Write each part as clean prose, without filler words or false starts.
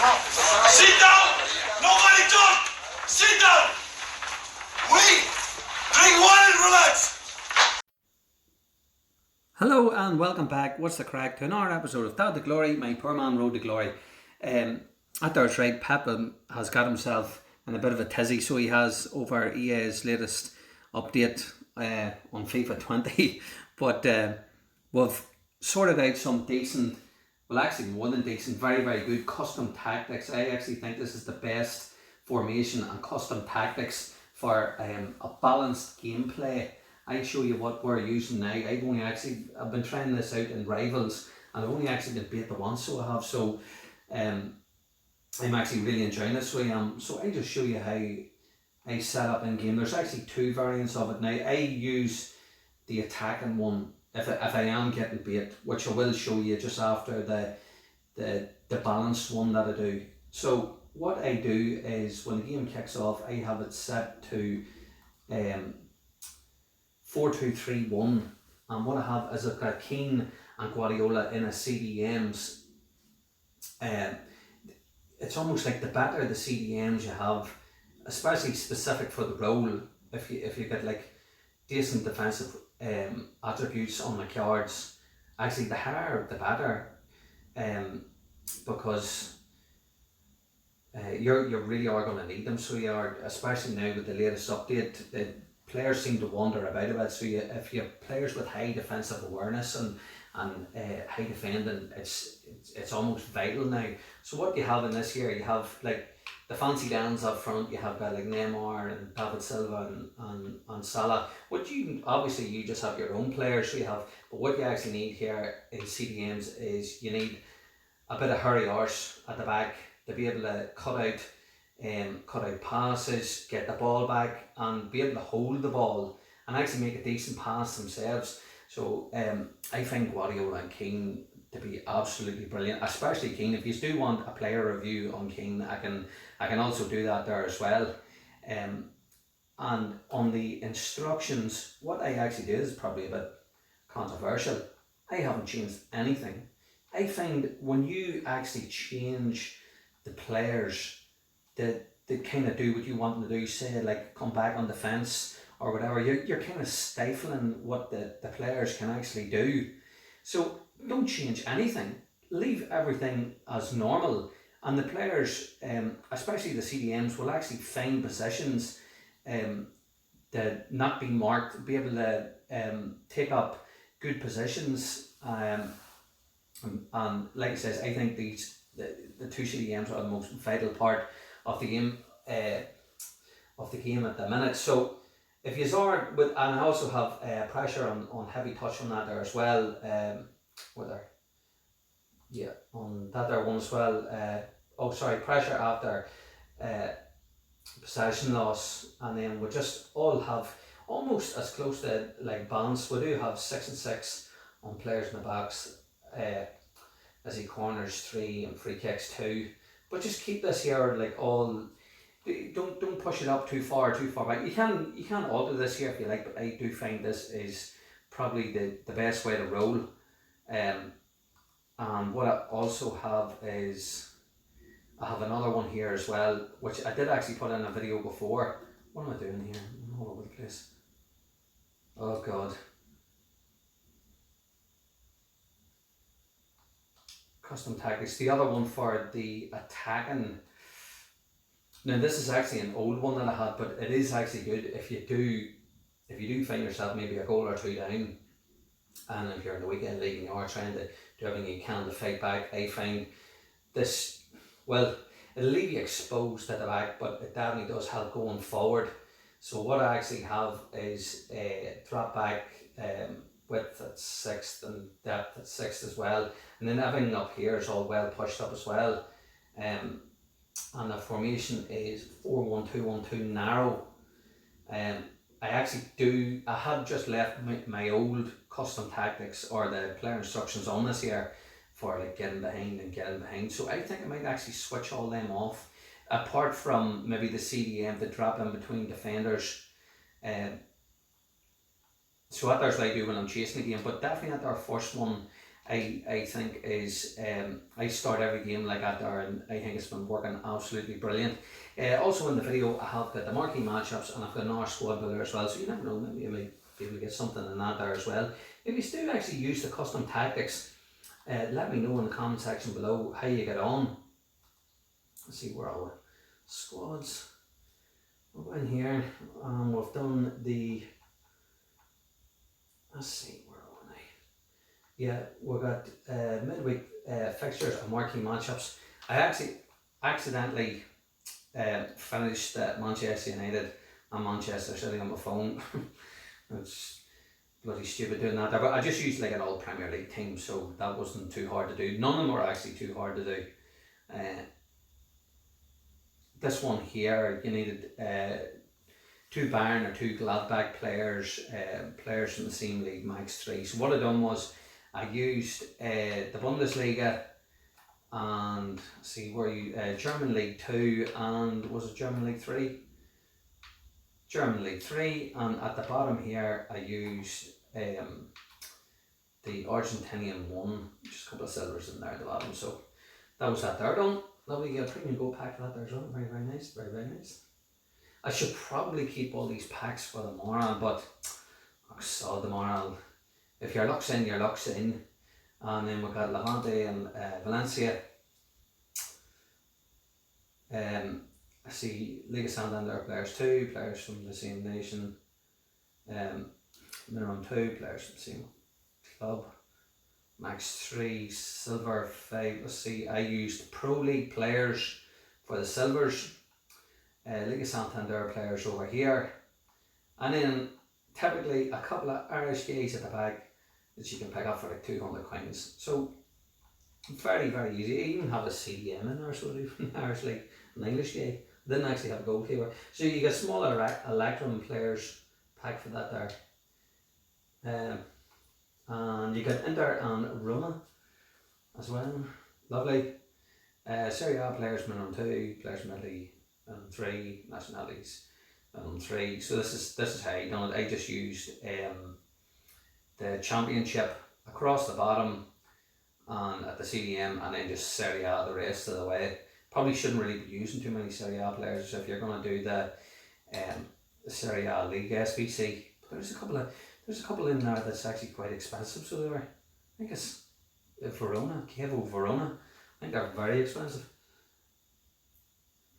Sit down! Nobody talk! Sit down! Wait! Drink water and relax! Hello and welcome back. What's the crack to another episode of That the Glory, my poor man Road to Glory. That's right, Pep has got himself in a bit of a tizzy, so he has over EA's latest update on FIFA 20. But we've sorted out some decent, well actually more than decent, very very good custom tactics. I actually think this is the best formation and custom tactics for a balanced gameplay. I'll show you what we're using now. I've been trying this out in Rivals and I've only actually been beta once, so I have. So I'm actually really enjoying this. So I just show you how I set up in game. There's actually two variants of it now. I use the attacking one if I am getting bait, which I will show you just after the balanced one that I do. So what I do is when the game kicks off, I have it set to 4-2-3-1, and what I have is I've got Keane and Guardiola in a CDMs. It's almost like the better the CDMs you have, especially specific for the role, if you get like decent defensive attributes on the cards, actually the higher the better, because you really are going to need them. So you are, especially now with the latest update, the players seem to wander about a bit. So if you have players with high defensive awareness and high defending, it's almost vital now. So what you have in this year, you have like the fancy downs up front. You have got like Neymar and David Silva and Salah. What you obviously you just have your own players. So you have, but what you actually need here in CDMs is you need a bit of hurry arse at the back to be able to cut out passes, get the ball back and be able to hold the ball and actually make a decent pass themselves. So I find Guardiola and Keane to be absolutely brilliant, especially Keane. If you do want a player review on Keane, I can also do that there as well. And on the instructions, what I actually do is probably a bit controversial. I haven't changed anything. I find when you actually change the players that kind of do what you want them to do, say like come back on defence or whatever, you're kind of stifling what the players can actually do. So don't change anything, leave everything as normal, and the players, especially the CDMs, will actually find positions that not be marked, be able to take up good positions, and like I says, I think the two CDMs are the most vital part of the game at the minute. So if you are with, and I also have pressure on heavy touch on that there as well, on that there one as well. Pressure after possession loss, and then we just all have almost as close to like balance. We do have 6 and 6 on players in the backs, as he corners 3 and free kicks 2. But just keep this here like all. Don't push it up too far back. You can alter this here if you like, but I do find this is probably the best way to roll. And what I also have is I have another one here as well, which I did actually put in a video before. What am I doing here? I'm all over the place. Oh God. Custom tactics. The other one for the attacking. Now this is actually an old one that I had, but it is actually good if you do find yourself maybe a goal or two down, and if you're in the weekend league and you are trying to do everything you can to fight back. I find this, well, it'll leave you exposed at the back, but it definitely does help going forward. So what I actually have is a drop back width at 6th and depth at 6th as well, and then everything up here is all well pushed up as well. And the formation is 4-1-2-1-2 narrow. I had just left my old custom tactics or the player instructions on this here for like getting behind, so I think I might actually switch all them off, apart from maybe the CDM to drop in between defenders. So that there's what I do when I'm chasing the game, but definitely at our first one I think is I start every game like that there, and I think it's been working absolutely brilliant. Also in the video I have got the marquee matchups, and I've got another squad builder as well, so you never know, maybe you might be able to get something in that there as well. If you still actually use the custom tactics, let me know in the comment section below how you get on. Let's see, where are we? Squads. We'll go in here, and we've done the, let's see, where are we now? Yeah, we've got midweek fixtures and marquee matchups. I actually accidentally finished Manchester United and Manchester City on my phone. It's bloody stupid doing that there, but I just used like an old Premier League team, so that wasn't too hard to do. None of them were actually too hard to do. This one here, you needed two Bayern or two Gladbach players, players from the same league, max 3. So what I done was I used the Bundesliga, and see where you German League 2, and was it German League 3? German League 3, and at the bottom here I used the Argentinian 1, just a couple of silvers in there at the bottom. So that was that there done. Lovely, get a premium gold pack for that there as well. Very, very nice, very, very nice. I should probably keep all these packs for the moral, but I saw the moral. If your luck's in, your luck's in. And then we've got Levante and Valencia. I see Liga Santander players 2, players from the same nation. Minimum 2, players from the same club. Max 3, silver 5. Let's see, I used Pro League players for the silvers. Liga Santander players over here. And then typically a couple of Irish gays at the back that you can pick up for like 200 coins. So very, very easy. I even have a CDM in there, so even Irish League, an English gay. Didn't actually have a goalkeeper. So you get smaller Electrum players pack for that there. And you get Inter and Roma as well. Lovely. Serie A players minimum 2, players from Italy minimum 3, nationalities minimum 3. So this is how you done it. I just used the championship across the bottom and at the CDM, and then just Serie A the rest of the way. Probably shouldn't really be using too many Serie A players if you're going to do the Serie A League SBC. But there's a couple in there that's actually quite expensive. So they're, I think it's Verona, Chievo Verona. I think they're very expensive.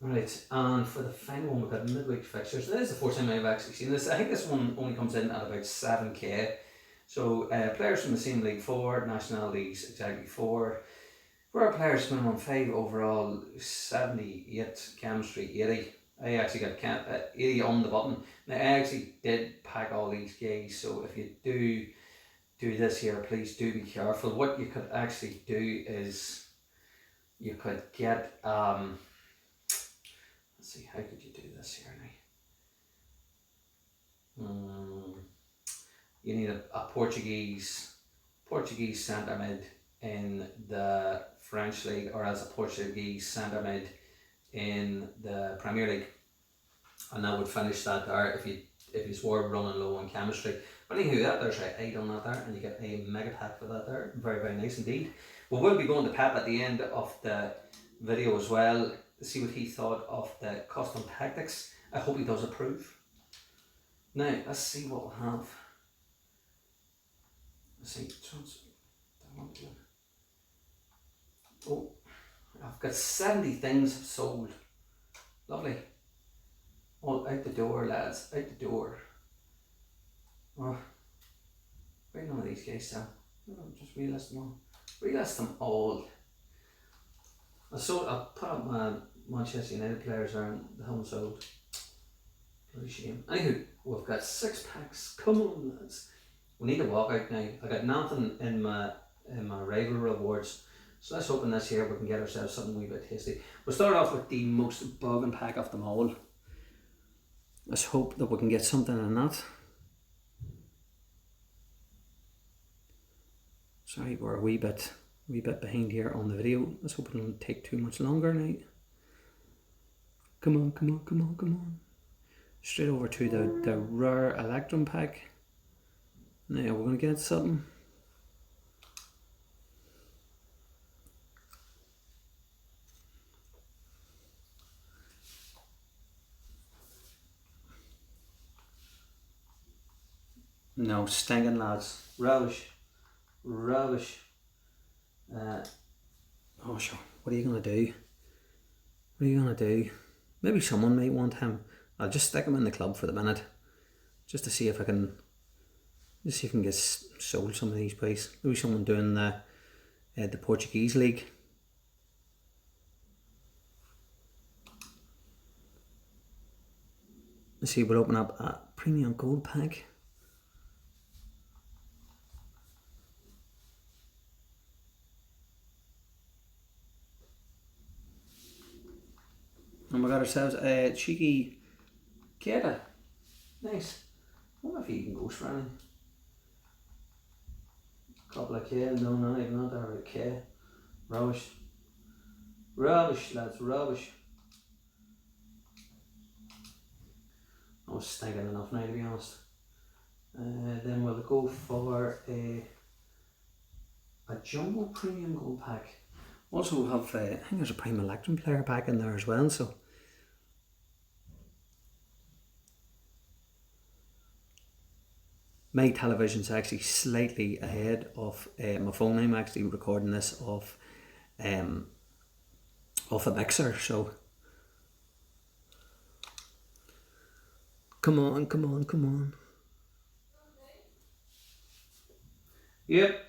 Right, and for the final one we've got midweek fixtures. This is the first time I've actually seen this. I think this one only comes in at about 7k. So players from the same league 4, nationalities exactly 4. For our players minimum 5 overall, 78, chemistry 80. I actually got 80 on the button. Now I actually did pack all these guys, so if you do this here, please do be careful. What you could actually do is you could get let's see, how could you do this here now? You need a Portuguese centre mid in the French league, or as a Portuguese centre mid in the Premier League, and that would finish that there if you were running low on chemistry. But anywho, there's right 8 on that there, and you get a mega pack for that there. Very, very nice indeed. We will be going to Pep at the end of the video as well to see what he thought of the custom tactics. I hope he does approve. Now let's see what we'll have. Let's see. Oh, I've got 70 things sold. Lovely. All out the door, lads. Out the door. Oh, where none of these guys sell? Just relist them all. Relist them all. I put up my Manchester United players there and they haven't sold. Bloody shame. Anywho, we've got 6 packs. Come on, lads. We need to walk out now. I got nothing in my rival rewards. So let's open this here. We can get ourselves something a wee bit tasty. We'll start off with the most bugging pack of them all. Let's hope that we can get something in that. Sorry, we're a wee bit behind here on the video. Let's hope it doesn't take too much longer now. Come on, come on, come on, come on. Straight over to the rare Electrum pack. Now we're going to get something. No, stinking lads. Rubbish. Rubbish. Oh sure, what are you going to do? What are you going to do? Maybe someone might want him. I'll just stick him in the club for the minute. Just to see if I can... Just see if I can get sold some of these boys. Maybe someone doing the Portuguese league. Let's see, we'll open up a premium gold pack. And we got ourselves a cheeky Keda. Nice. I wonder if he even goes for anything. Couple of K, no, not even not there, a K. Rubbish. Rubbish, lads, rubbish. I was stinking enough now, to be honest. Then we'll go for a jumbo premium gold pack. Also have, I think there's a Prime Electrum player pack in there as well, so. My television's actually slightly ahead of my phone. I'm actually recording this off a mixer, so. Come on, come on, come on. Yep.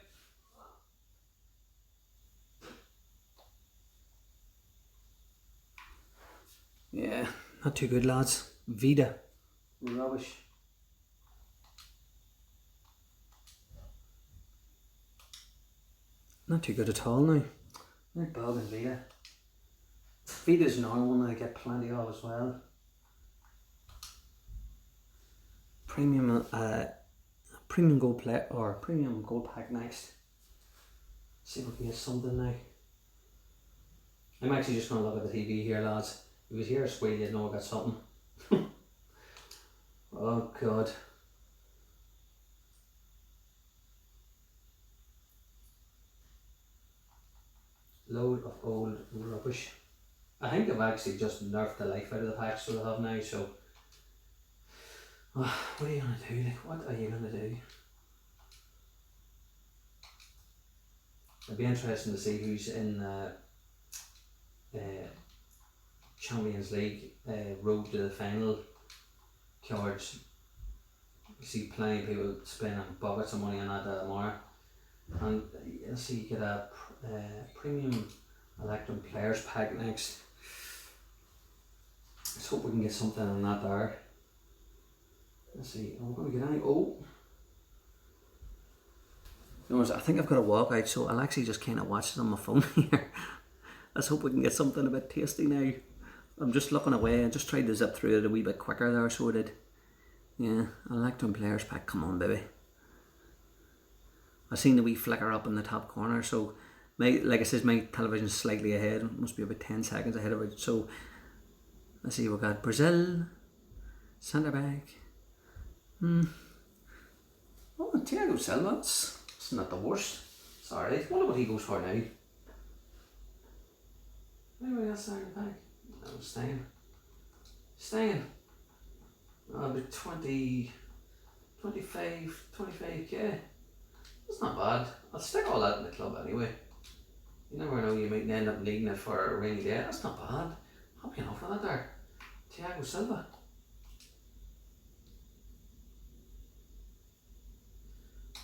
Yeah, not too good, lads. Vida. Rubbish. Not too good at all now. They're Bob and Vida. Vida's another one I get plenty of as well. Premium gold play or premium gold pack next. See if we can get something now. I'm actually just gonna look at the TV here, lads. If it was here, squeal, you'd know I got something. Oh god. Load of old rubbish. I think I've actually just nerfed the life out of the packs that I have now, so what are you gonna do? Like, what are you gonna do? It'd be interesting to see who's in the Champions League road to the final cards. You see plenty of people spending buckets of money on that tomorrow. And you'll see you get a premium Electrum players pack next. Let's hope we can get something on that there. Let's see, I'm going to get any. Oh! You know, I think I've got a walk out, so I'll actually just kind of watch it on my phone here. Let's hope we can get something a bit tasty now. I'm just looking away. I just tried to zip through it a wee bit quicker there, so I did. Yeah, Electrum players pack, come on baby. I seen the wee flicker up in the top corner, so like I said, my television's slightly ahead. It must be about 10 seconds ahead of it. So let's see, we got Brazil, centre back. Oh, Thiago Silva, it's not the worst. It's alright. Wonder what he goes for now. Anybody else centre back? No, staying. About 20, 25, 25k. That's not bad. I'll stick all that in the club anyway. You never know, you might end up needing it for a rainy day. That's not bad. Happy enough for that there. Thiago Silva.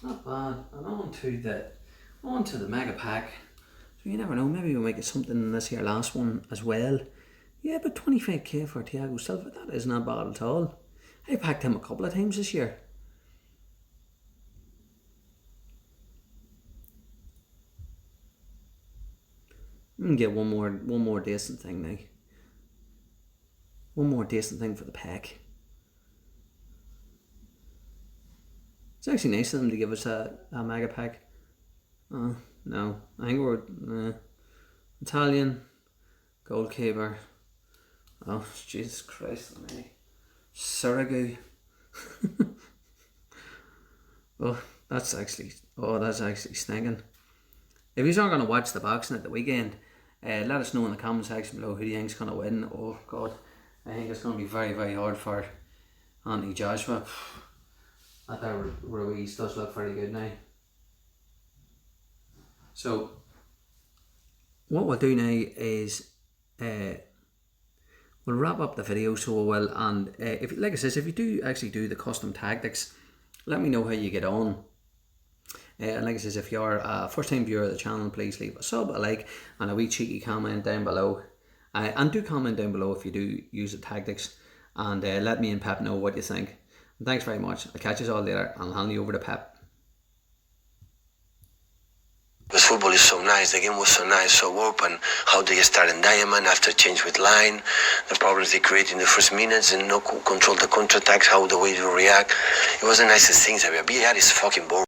Not bad. And on to the mega pack. So you never know, maybe we'll make it something in this here last one as well. Yeah, but 25k for Thiago Silva, that is not bad at all. I packed him a couple of times this year. We can get one more decent thing now. One more decent thing for the pack. It's actually nice of them to give us a mega pack. Oh, no. I think we're Italian goalkeeper. Oh, Jesus Christ on me. Surrogate. That's actually stinking. If you aren't going to watch the boxing at the weekend, let us know in the comment section below who do you think is going to win. Oh God, I think it's going to be very, very hard for Anthony Joshua. at the Ruiz does look very good now. So what we'll do now is we'll wrap up the video, so we will, and if, like I says, if you do actually do the custom tactics, let me know how you get on. And like I says, if you're a first time viewer of the channel, please leave a sub, a like, and a wee cheeky comment down below. And do comment down below if you do use the tactics, and let me and Pep know what you think. And thanks very much. I'll catch you all later. I'll hand you over to Pep. Because football is so nice, the game was so nice, so open. How they start in diamond after change with line, the problems they create in the first minutes, and no control the counter attacks, how the way you react. It was the nicest thing. VAR is fucking boring.